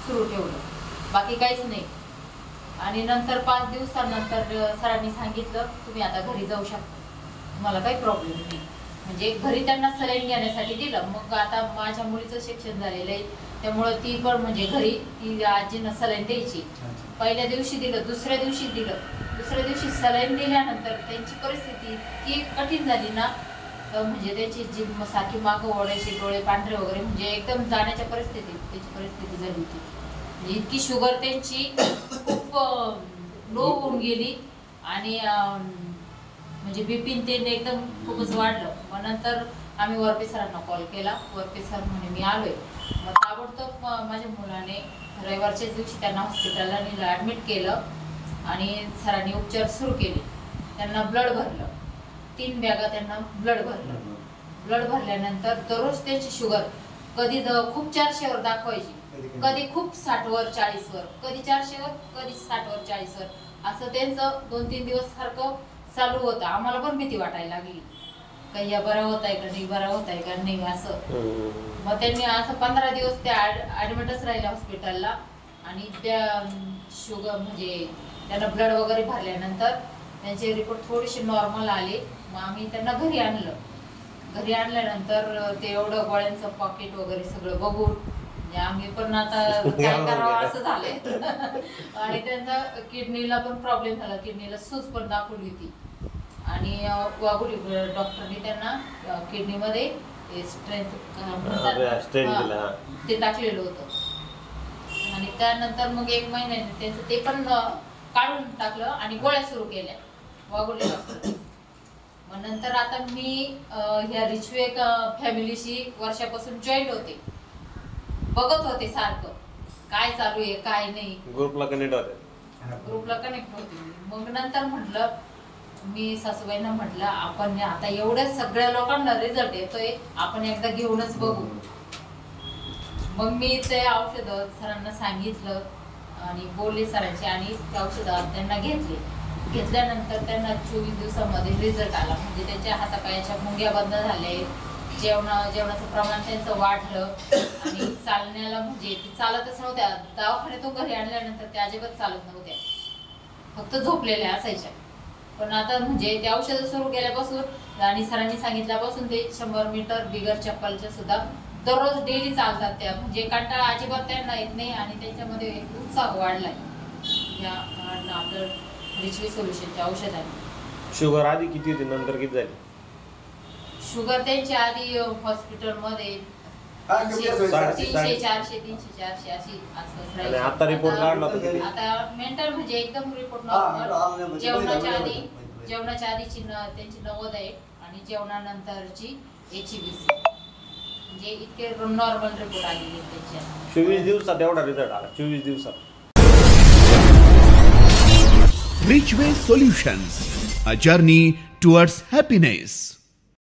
सुरू ठेवलं, बाकी काहीच नाही. आणि नंतर 5 दिवसांनंतर सरांनी सांगितलं तुम्ही आता घरी जाऊ शकता, तुम्हाला काही प्रॉब्लेम नाही. म्हणजे घरी त्यांना सलाईन घेण्यासाठी दिलं. मग आता माझ्या मुलीचं शिक्षण झालेलं आहे, त्यामुळं ती पण म्हणजे घरी ती आजीनं सलाईन द्यायची. पहिल्या दिवशी दिलं, दुसऱ्या दिवशी दिलं. दुसऱ्या दिवशी सलाईन दिल्यानंतर त्यांची परिस्थिती इतकी कठीण झाली ना, म्हणजे त्याची जी सारखी मागं ओढायची, डोळे पांढरे वगैरे, म्हणजे एकदम जाण्याच्या परिस्थितीत त्याची परिस्थिती झाली होती. म्हणजे इतकी शुगर त्यांची खूप लो होऊन गेली आणि म्हणजे बीपी ते एकदम खूपच वाढलं. मग नंतर आम्ही वरपे सरांना कॉल केला. वरपे सर म्हणे मी आलोय. मग ताबडतोब माझ्या मुलाने रविवारच्याच दिवशी त्यांना हॉस्पिटलला नेलं, ॲडमिट केलं आणि सरांनी उपचार सुरू केले. त्यांना ब्लड भरलं, 3 बॅगा त्यांना ब्लड भरलं. ब्लड भरल्यानंतर दररोज त्यांची शुगर कधी खूप 400 वर दाखवायची, कधी खूप 60 वर 40 वर, कधी 400 वर, कधी 60 वर 40 वर, असं त्यांचं 2-3 दिवस सारखं चालू होतं. आम्हाला पण भीती वाटायला लागली, काही या बरा होत आहे का नाही, बरा होत आहे का नाही असं. मग त्यांनी असं 15 दिवस त्या ॲडमिटच राहिले हॉस्पिटलला. आणि त्या शुगर म्हणजे त्यांना ब्लड वगैरे भरल्यानंतर त्यांचे रिपोर्ट थोडेसे नॉर्मल आले. मग आम्ही त्यांना घरी आणलं. घरी आणल्यानंतर ते एवढं गोळ्यांचं पॉकेट वगैरे सगळं बघून म्हणजे आम्ही पण आता काय करावं असं झालंय. आणि त्यांचा किडनीला पण प्रॉब्लेम झाला, किडनीला सूज पण दाखवली होती. आणि वाघोली डॉक्टरनी त्यांना किडनीमध्ये स्ट्रेंथ ते टाकलेलं होतं. आणि त्यानंतर मग 1 महिन्याने त्यांचं ते पण काढून टाकलं आणि गोळ्या सुरू केल्या वाघोली डॉक्टर. मग नंतर आता मी ह्या रिचवे फॅमिलीशी वर्षापासून जॉईंट होते, बघत होते सारखं काय चालू आहे काय नाही, ग्रुपला कनेक्ट होते. मग नंतर म्हटलं मी सासूबाईंना म्हटलं आपण आता एवढ्या सगळ्या लोकांना रिझल्ट येतोय, आपण एकदा घेऊनच बघू. मग मी ते औषध सरांना सांगितलं आणि बोलले सरांची, आणि ते औषध त्यांना घेतल्यानंतर त्यांना 24 दिवसामध्ये रिझल्ट आला. म्हणजे त्यांच्या हातापायाच्या मुंग्या बंद झाले, जेवणाचं प्रमाण त्यांचं वाढलं आणि चालण्याला म्हणजे चालतच नव्हत्या. दवाखान्यातून घरी आणल्यानंतर त्या अजिबात चालत नव्हत्या, फक्त झोपलेल्या असायच्या. पण आता म्हणजे ते औषधं सुरू केल्यापासून आणि सरांनी सांगितल्यापासून ते 100 मीटर बिगर चप्पलच्या सुद्धा दररोज डेली चालतात त्या. म्हणजे कंटाळा अजिबात त्यांना येत नाही आणि त्यांच्यामध्ये उत्साह वाढलाय या आपलं रिचवी सोल्युशनच्या औषधाने. शुगर आधी किती होती, नंतर किती झाली? शुगर त्यांच्या आधी हॉस्पिटलमध्ये 300, 400, 300, 400 अशी आसपास राहिली. आता रिपोर्ट काढला तर किती? आता मेंटल म्हणजे एकदम रिपोर्ट नॉर्मल. जेवणाच्या आधीची त्यांची 90 आहे आणि जेवणानंतरची 120. म्हणजे इतके नॉर्मल रिपोर्ट आलेले त्यांच्या. 24 दिवसात एवढा रिझल्ट आला, 24 दिवसात. Richway Solutions, a journey towards happiness.